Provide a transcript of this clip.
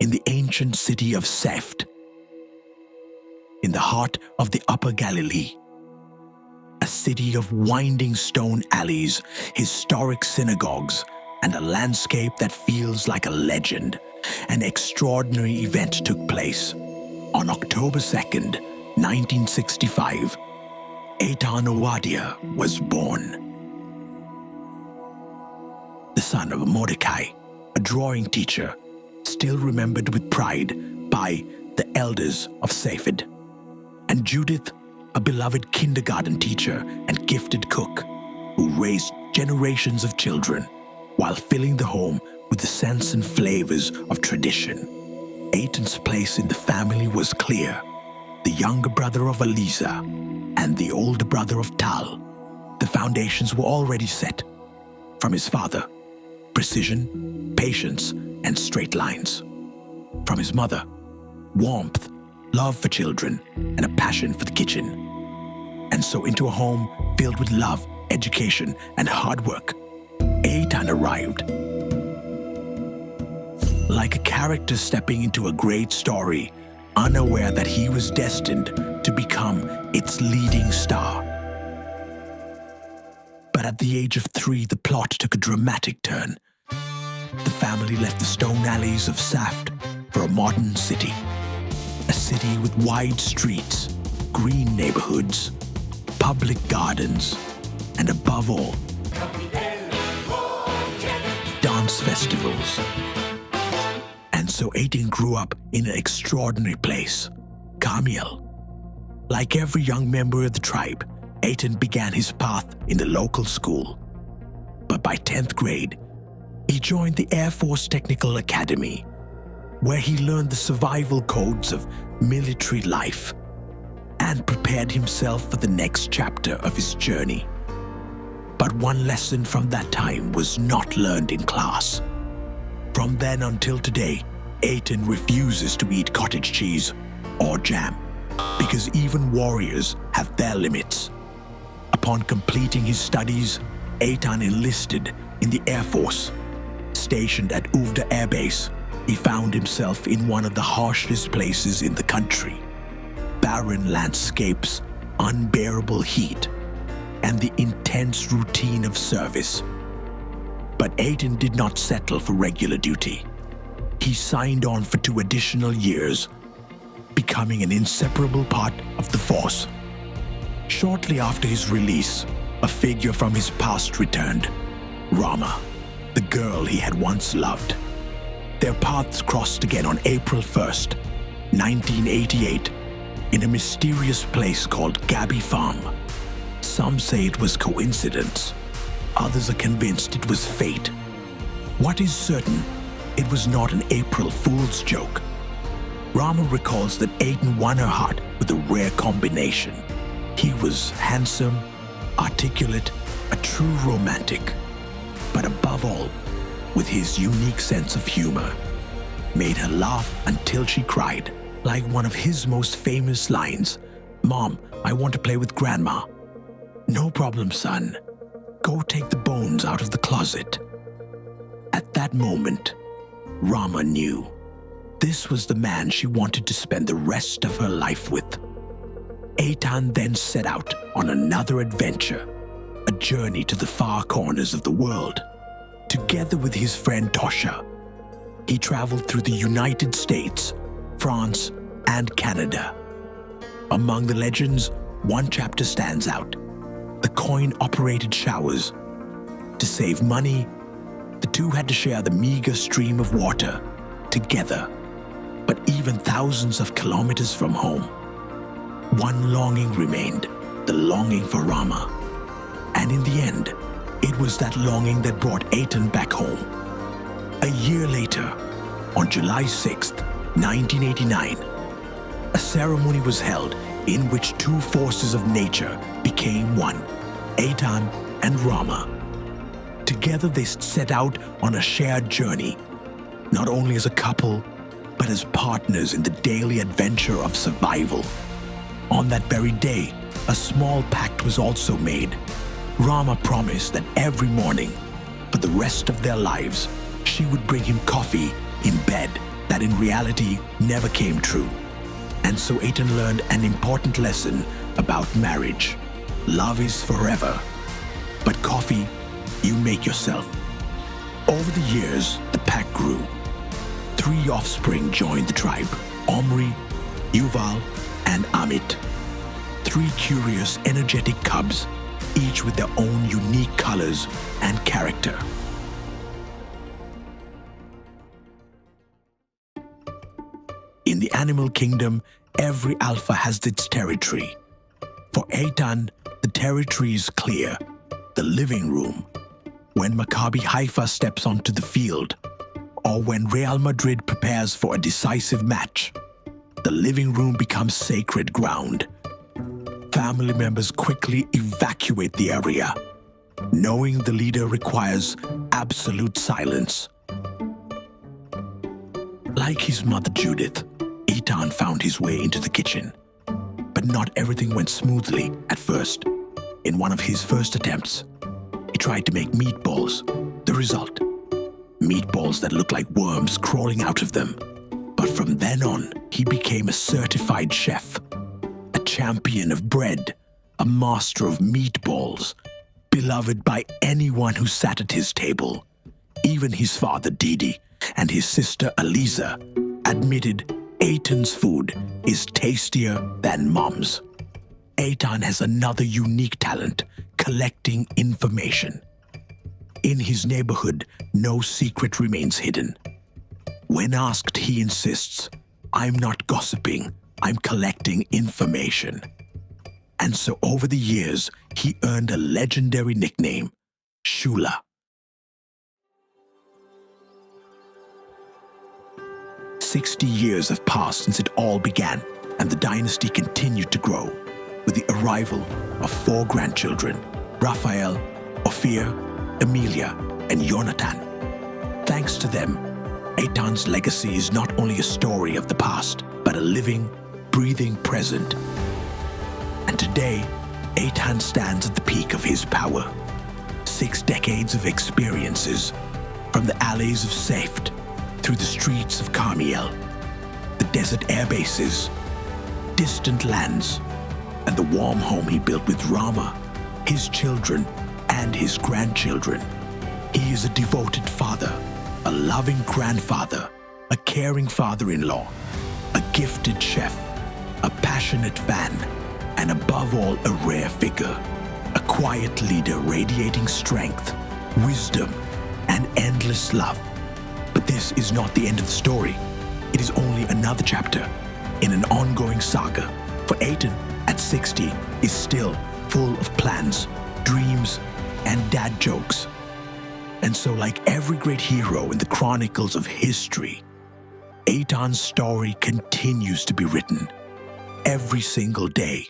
in the ancient city of Seft, in the heart of the Upper Galilee. A city of winding stone alleys, historic synagogues, and a landscape that feels like a legend. An extraordinary event took place. On October 2nd, 1965, Eitan Ovadia was born. The son of Mordecai, a drawing teacher, still remembered with pride by the elders of Safed, and Judith, a beloved kindergarten teacher and gifted cook who raised generations of children while filling the home with the scents and flavors of tradition. Eitan's place in the family was clear. The younger brother of Eliza and the older brother of Tal. The foundations were already set. From his father, precision, patience, and straight lines. From his mother, warmth, love for children, and a passion for the kitchen. And so into a home filled with love, education, and hard work, Eitan arrived. Like a character stepping into a great story, unaware that he was destined to become its leading star. But at the age of 3, the plot took a dramatic turn. The family left the stone alleys of Saft for a modern city. A city with wide streets, green neighborhoods, public gardens, and above all, dance festivals. And so Eitan grew up in an extraordinary place, Carmiel. Like every young member of the tribe, Eitan began his path in the local school. But by 10th grade, he joined the Air Force Technical Academy, where he learned the survival codes of military life and prepared himself for the next chapter of his journey. But one lesson from that time was not learned in class. From then until today, Eitan refuses to eat cottage cheese or jam, because even warriors have their limits. Upon completing his studies, Eitan enlisted in the Air Force. Stationed at Uvda Air Base, he found himself in one of the harshest places in the country. Barren landscapes, unbearable heat, and the intense routine of service. But Eitan did not settle for regular duty. He signed on for 2 additional years, becoming an inseparable part of the force. Shortly after his release, a figure from his past returned, Rama, the girl he had once loved. Their paths crossed again on April 1st, 1988, in a mysterious place called Gabi Farm. Some say it was coincidence. Others are convinced it was fate. What is certain, it was not an April Fool's joke. Rama recalls that Eitan won her heart with a rare combination. He was handsome, articulate, a true romantic, but above all, with his unique sense of humor, made her laugh until she cried, like one of his most famous lines, "Mom, I want to play with Grandma." "No problem, son. Go take the bones out of the closet." At that moment, Rama knew this was the man she wanted to spend the rest of her life with. Eitan then set out on another adventure, a journey to the far corners of the world. Together with his friend Tosha, he traveled through the United States, France, and Canada. Among the legends, one chapter stands out: the coin-operated showers. To save money, the two had to share the meager stream of water together. But even thousands of kilometers from home, one longing remained, the longing for Rama. And in the end, it was that longing that brought Eitan back home. A year later, on July 6th, 1989, a ceremony was held in which 2 forces of nature became one, Eitan and Rama. Together they set out on a shared journey, not only as a couple, but as partners in the daily adventure of survival. On that very day, a small pact was also made. Rama promised that every morning, for the rest of their lives, she would bring him coffee in bed that in reality never came true. And so Eitan learned an important lesson about marriage. Love is forever, but coffee you make yourself. Over the years, the pack grew. 3 offspring joined the tribe: Omri, Yuval, and Amit. 3 curious, energetic cubs, each with their own unique colors and character. In the animal kingdom, every alpha has its territory. For Eitan, the territory is clear: the living room. When Maccabi Haifa steps onto the field, or when Real Madrid prepares for a decisive match, the living room becomes sacred ground. Family members quickly evacuate the area, knowing the leader requires absolute silence. Like his mother Judith, Eitan found his way into the kitchen. But not everything went smoothly at first. In one of his first attempts, he tried to make meatballs. The result: meatballs that looked like worms crawling out of them. But from then on, he became a certified chef, a champion of bread, a master of meatballs, beloved by anyone who sat at his table. Even his father Didi and his sister Aliza admitted Eitan's food is tastier than Mom's. Eitan has another unique talent: collecting information. In his neighborhood, no secret remains hidden. When asked, he insists, "I'm not gossiping, I'm collecting information." And so over the years, he earned a legendary nickname, Shula. 60 years have passed since it all began, and the dynasty continued to grow, with the arrival of 4 grandchildren: Raphael, Ophir, Emilia, and Jonathan. Thanks to them, Eitan's legacy is not only a story of the past, but a living, breathing present. And today, Eitan stands at the peak of his power. 6 decades of experiences, from the alleys of Seift, through the streets of Carmiel, the desert air bases, distant lands, and the warm home he built with Rama, his children, and his grandchildren. He is a devoted father, a loving grandfather, a caring father-in-law, a gifted chef, a passionate fan, and above all, a rare figure, a quiet leader radiating strength, wisdom, and endless love. But this is not the end of the story. It is only another chapter in an ongoing saga. For Eitan, at 60, is still full of plans, dreams, and dad jokes. And so, like every great hero in the chronicles of history, Eitan's story continues to be written every single day.